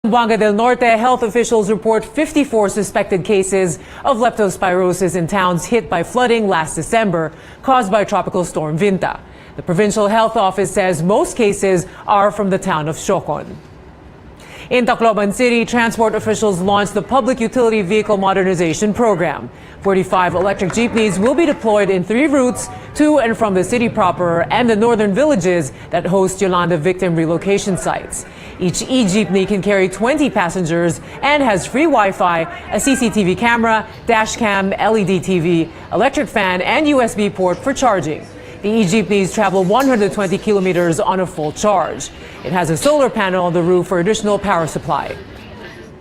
Buanga del Norte, health officials report 54 suspected cases of leptospirosis in towns hit by flooding last December, caused by Tropical Storm Vinta. The provincial health office says most cases are from the town of Siocon. In Tacloban City, transport officials launched the Public Utility Vehicle Modernization Program. 45 electric jeepneys will be deployed in 3 routes to and from the city proper and the northern villages that host Yolanda victim relocation sites. Each e-jeepney can carry 20 passengers and has free Wi-Fi, a CCTV camera, dash cam, LED TV, electric fan, and USB port for charging. The e-jeepneys travel 120 kilometers on a full charge. It has a solar panel on the roof for additional power supply.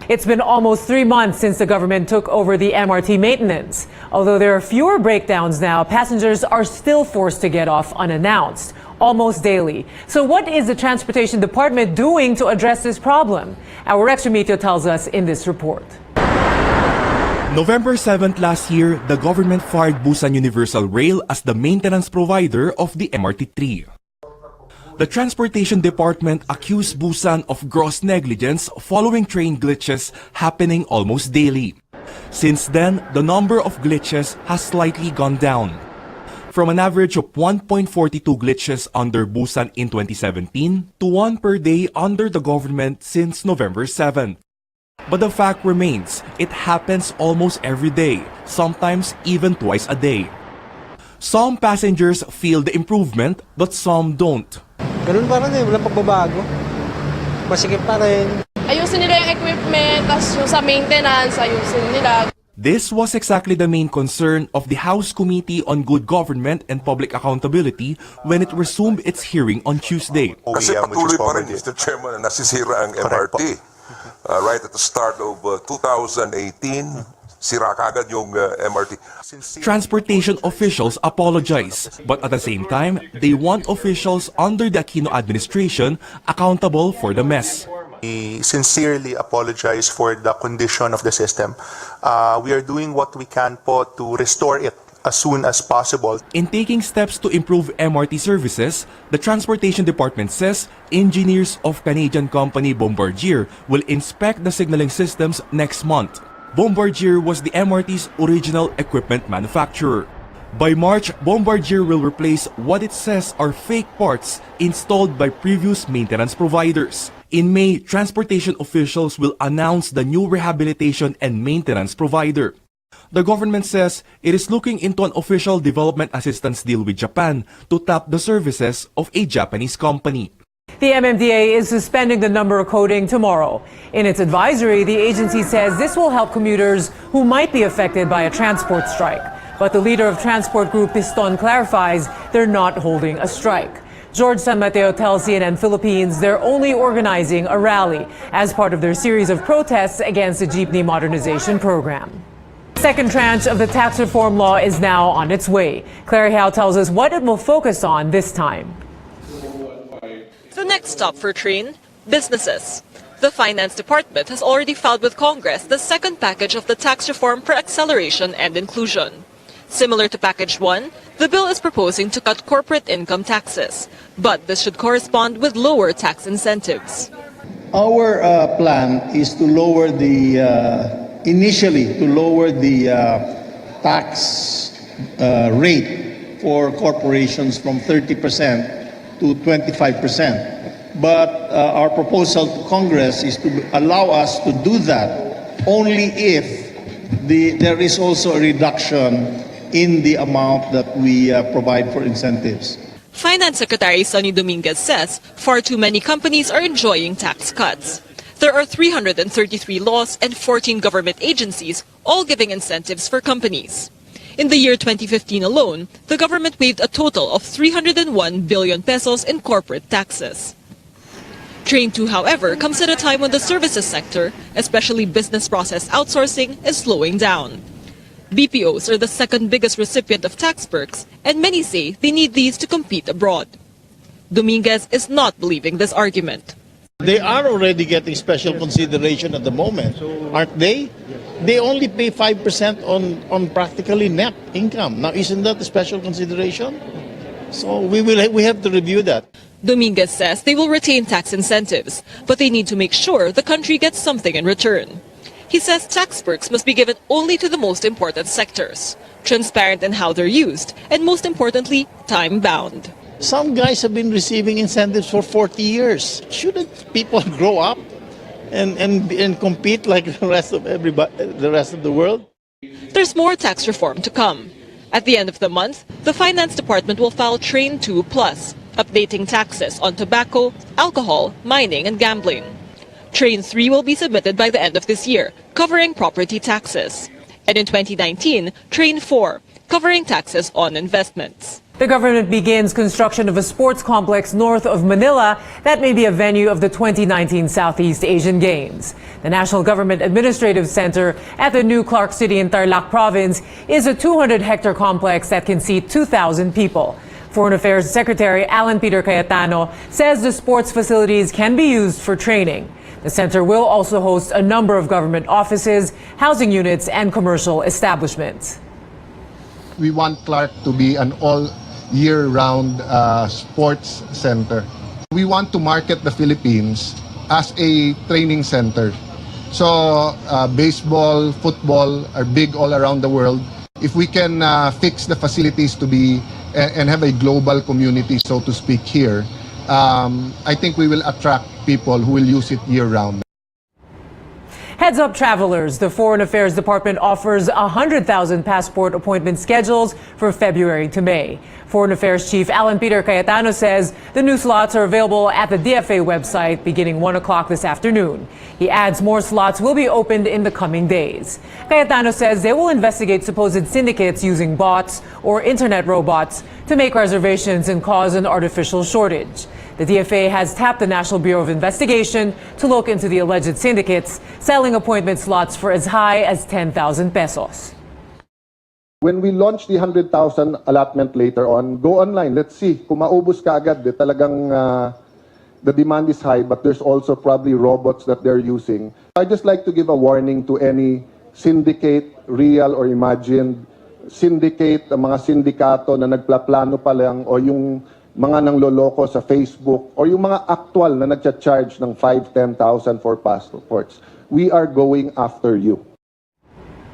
It's been almost 3 months since the government took over the MRT maintenance. Although there are fewer breakdowns now, passengers are still forced to get off unannounced, almost daily. So what is the Transportation Department doing to address this problem? Our Rex Remito tells us in this report. November 7th last year, the government fired Busan Universal Rail as the maintenance provider of the MRT-3. The Transportation Department accused Busan of gross negligence following train glitches happening almost daily. Since then, the number of glitches has slightly gone down. From an average of 1.42 glitches under Busan in 2017 to 1 per day under the government since November 7th. But the fact remains, it happens almost every day, sometimes even twice a day. Some passengers feel the improvement, but some don't. Ganun pa rin walang pagbabago. Masikip pa rin. Ayusin nila yung equipment, tapos yung sa maintenance, ayusin nila. This was exactly the main concern of the House Committee on Good Government and Public Accountability when it resumed its hearing on Tuesday. Kasi patuloy pa rin, Mr. Chairman, na nasisira ang MRT. Right at the start of 2018, sira kagad yung MRT. Transportation officials apologize, but at the same time, they want officials under the Aquino administration accountable for the mess. We sincerely apologize for the condition of the system. We are doing what we can to restore it as soon as possible. In taking steps to improve MRT services, the Transportation Department says engineers of Canadian company Bombardier will inspect the signaling systems next month. Bombardier was the MRT's original equipment manufacturer. By March, Bombardier will replace what it says are fake parts installed by previous maintenance providers. In May, transportation officials will announce the new rehabilitation and maintenance provider. The government says it is looking into an official development assistance deal with Japan to tap the services of a Japanese company. The MMDA is suspending the number coding tomorrow. In its advisory, the agency says this will help commuters who might be affected by a transport strike. But the leader of transport group Piston clarifies they're not holding a strike. George San Mateo tells CNN Philippines they're only organizing a rally as part of their series of protests against the jeepney modernization program. Second tranche of the tax reform law is now on its way. Clary Howe tells us what it will focus on this time. The next stop for Train, businesses. The Finance Department has already filed with Congress the second package of the tax reform for acceleration and inclusion. Similar to Package 1, the bill is proposing to cut corporate income taxes, but this should correspond with lower tax incentives. Our plan is to lower initially to lower the tax rate for corporations from 30% to 25%. But our proposal to Congress is to allow us to do that only if there is also a reduction in the amount that we provide for incentives. Finance Secretary Sonny Dominguez says far too many companies are enjoying tax cuts. There are 333 laws and 14 government agencies, all giving incentives for companies. In the year 2015 alone, the government waived a total of 301 billion pesos in corporate taxes. Train 2, however, comes at a time when the services sector, especially business process outsourcing, is slowing down. BPOs are the second biggest recipient of tax perks, and many say they need these to compete abroad. Dominguez is not believing this argument. They are already getting special consideration at the moment, aren't they? They only pay 5% on practically net income. Now, isn't that a special consideration? So we have to review that. Dominguez says they will retain tax incentives, but they need to make sure the country gets something in return. He says tax perks must be given only to the most important sectors, transparent in how they're used, and most importantly, time-bound. Some guys have been receiving incentives for 40 years. Shouldn't people grow up and compete like the rest of the rest of the world? There's more tax reform to come. At the end of the month, the Finance Department will file Train 2 Plus, updating taxes on tobacco, alcohol, mining, and gambling. Train 3 will be submitted by the end of this year, covering property taxes. And in 2019, Train 4, covering taxes on investments. The government begins construction of a sports complex north of Manila that may be a venue of the 2019 Southeast Asian Games. The National Government Administrative Center at the new Clark City in Tarlac Province is a 200-hectare complex that can seat 2,000 people. Foreign Affairs Secretary Alan Peter Cayetano says the sports facilities can be used for training. The center will also host a number of government offices, housing units, and commercial establishments. We want Clark to be an all-year-round sports center. We want to market the Philippines as a training center. So baseball, football are big all around the world. If we can fix the facilities to be and have a global community, so to speak, here, I think we will attract people who will use it year-round. Heads up travelers, the Foreign Affairs Department offers 100,000 passport appointment schedules for February to May. Foreign Affairs Chief Alan Peter Cayetano says the new slots are available at the DFA website beginning 1 o'clock this afternoon. He adds more slots will be opened in the coming days. Cayetano says they will investigate supposed syndicates using bots or internet robots to make reservations and cause an artificial shortage. The DFA has tapped the National Bureau of Investigation to look into the alleged syndicates selling appointment slots for as high as 10,000 pesos. When we launch the 100,000 allotment later on, go online. Let's see. Kung maubos ka agad, talagang the demand is high, but there's also probably robots that they're using. I'd just like to give a warning to any syndicate, real or imagined, syndicate, mga sindikato na nagplaplano pa lang o yung mga nangloloko sa Facebook or yung mga actual na nagcha-charge ng 5,000, 10,000 for passports. We are going after you.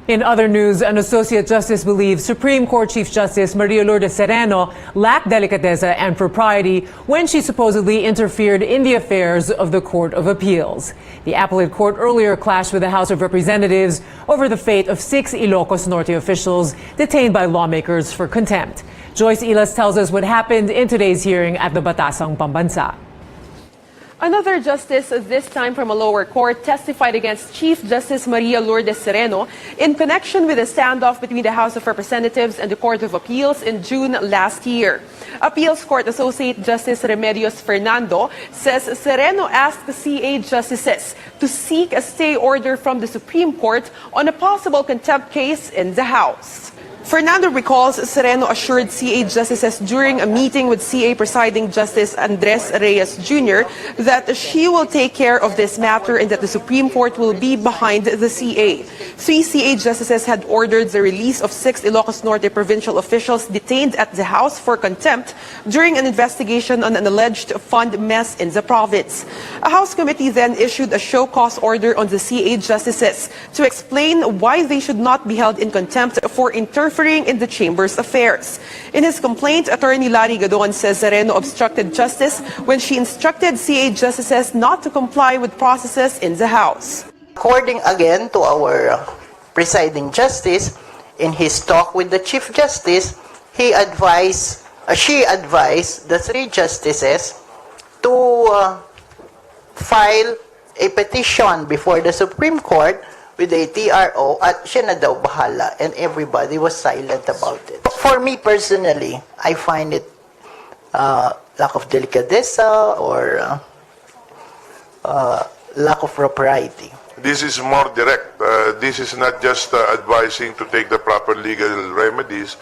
In other news, an associate justice believes Supreme Court Chief Justice Maria Lourdes Sereno lacked delicateza and propriety when she supposedly interfered in the affairs of the Court of Appeals. The appellate court earlier clashed with the House of Representatives over the fate of 6 Ilocos Norte officials detained by lawmakers for contempt. Joyce Ilas tells us what happened in today's hearing at the Batasang Pambansa. Another justice, this time from a lower court, testified against Chief Justice Maria Lourdes Sereno in connection with a standoff between the House of Representatives and the Court of Appeals in June last year. Appeals Court Associate Justice Remedios Fernando says Sereno asked the CA justices to seek a stay order from the Supreme Court on a possible contempt case in the House. Fernando recalls Sereno assured CA justices during a meeting with CA presiding Justice Andres Reyes Jr. that she will take care of this matter and that the Supreme Court will be behind the CA. 3 CA justices had ordered the release of 6 Ilocos Norte provincial officials detained at the House for contempt during an investigation on an alleged fund mess in the province. A House committee then issued a show-cause order on the CA justices to explain why they should not be held in contempt for interfering in the chamber's affairs. In his complaint, Attorney Larry Gadon says Sereno obstructed justice when she instructed CA justices not to comply with processes in the House. According again to our presiding justice, in his talk with the Chief Justice, she advised the 3 justices to file a petition before the Supreme Court with a TRO at siya na daw bahala, and everybody was silent about it. For me personally, I find it lack of delicadeza or lack of propriety. This is more direct. This is not just advising to take the proper legal remedies,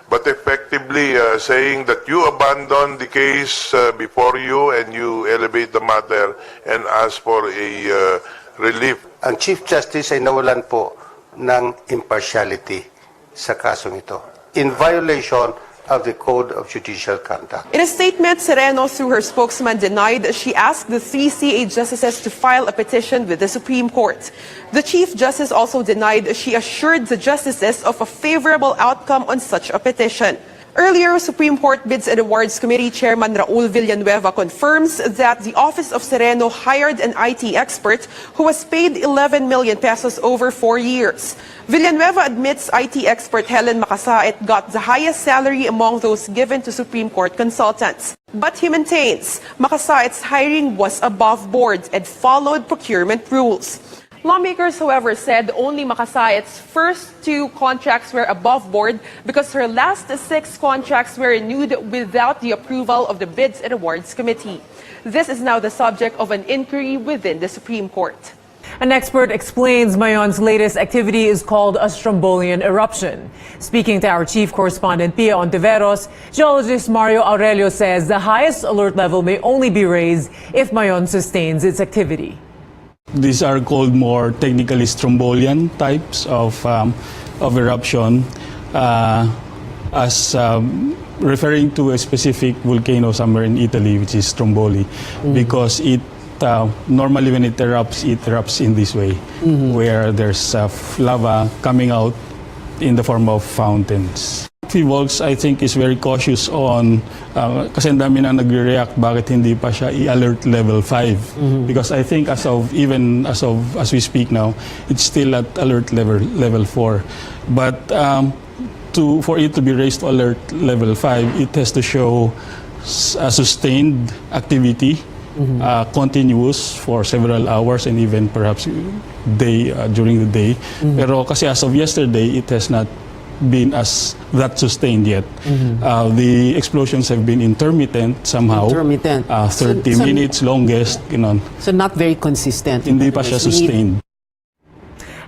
but effectively saying that you abandon the case before you and you elevate the matter and ask for a relief. Ang Chief Justice ay nawalan po ng impartiality sa kasong ito. In violation of the Code of Judicial Conduct. In a statement, Sereno, through her spokesman, denied she asked the three CA justices to file a petition with the Supreme Court. The Chief Justice also denied she assured the justices of a favorable outcome on such a petition. Earlier, Supreme Court Bids and Awards Committee Chairman Raul Villanueva confirms that the Office of Sereno hired an IT expert who was paid 11 million pesos over 4 years. Villanueva admits IT expert Helen Makasait got the highest salary among those given to Supreme Court consultants. But he maintains Makasait's hiring was above board and followed procurement rules. Lawmakers, however, said only Makasait's first 2 contracts were above board because her last 6 contracts were renewed without the approval of the Bids and Awards Committee. This is now the subject of an inquiry within the Supreme Court. An expert explains Mayon's latest activity is called a Strombolian eruption. Speaking to our chief correspondent Pia Ontiveros, geologist Mario Aurelio says the highest alert level may only be raised if Mayon sustains its activity. These are called more technically Strombolian types of eruption, referring to a specific volcano somewhere in Italy, which is Stromboli, because it normally when it erupts in this way, where there's lava coming out in the form of fountains. Volks, I think, is very cautious on, kasi ang dami na nagre-react, bakit hindi pa siya i-alert level 5? Because I think as we speak now, it's still at alert level 4. But for it to be raised to alert level 5, it has to show a sustained activity, continuous for several hours and even perhaps during the day. Pero kasi as of yesterday, it has not been as that sustained yet. The explosions have been intermittent somehow. 30 minutes longest, So not very consistent. Hindi pa siya sustained.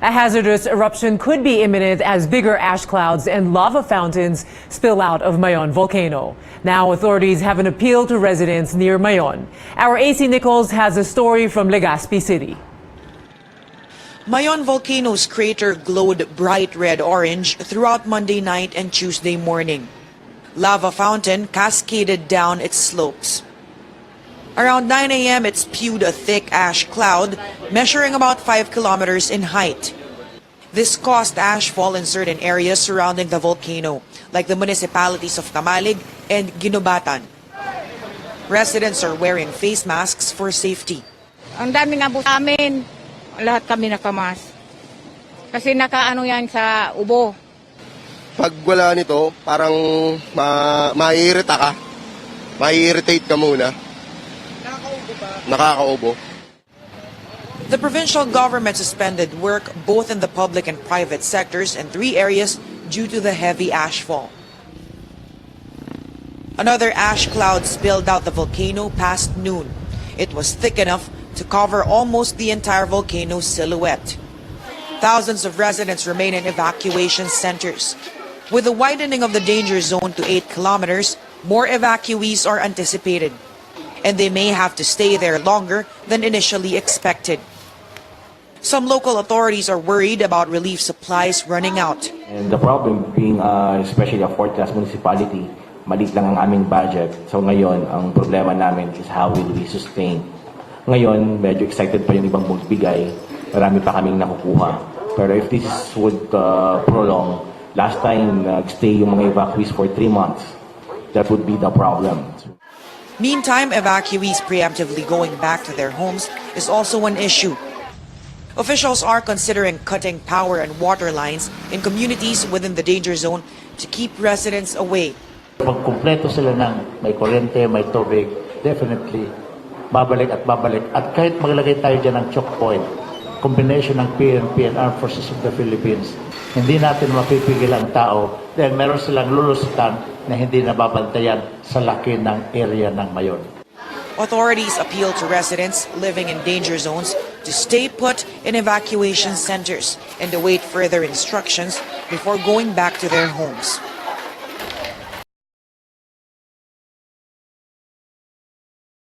A hazardous eruption could be imminent as bigger ash clouds and lava fountains spill out of Mayon volcano. Now authorities have an appeal to residents near Mayon. Our AC Nichols has a story from Legazpi City. Mayon volcano's crater glowed bright red-orange throughout Monday night and Tuesday morning. Lava fountain cascaded down its slopes. Around 9 a.m., it spewed a thick ash cloud measuring about 5 kilometers in height. This caused ashfall in certain areas surrounding the volcano, like the municipalities of Camalig and Ginobatan. Residents are wearing face masks for safety. Ang dami nga po sa amin. Lahat kami nakamas. Kasi nakaano yan sa ubo. Pag wala nito, parang maiirita ka. Mai-irritate ka muna. Nakakaubo ba? Nakakaubo. The provincial government suspended work both in the public and private sectors in 3 areas due to the heavy ashfall. Another ash cloud spilled out the volcano past noon. It was thick enough to cover almost the entire volcano's silhouette. Thousands of residents remain in evacuation centers. With the widening of the danger zone to 8 kilometers, more evacuees are anticipated, and they may have to stay there longer than initially expected. Some local authorities are worried about relief supplies running out. And the problem being, especially a fourth-class municipality, maliit lang ang aming budget. So ngayon, ang problema namin is how will we sustain. Ngayon, medyo excited pa yung ibang magbigay. Marami pa kaming nakukuha. Pero if this would prolong, last time stay yung mga evacuees for 3 months, that would be the problem. Meantime, evacuees preemptively going back to their homes is also an issue. Officials are considering cutting power and water lines in communities within the danger zone to keep residents away. Pag kumpleto sila ng may kuryente, may tubig, definitely babalik at babalik. At kahit maglagay tayo dyan ng choke point, combination ng PNP and Armed Forces of the Philippines, hindi natin mapipigil ang tao dahil meron silang lulusutan na hindi nababantayan sa laki ng area ng Mayon. Authorities appeal to residents living in danger zones to stay put in evacuation centers and await further instructions before going back to their homes.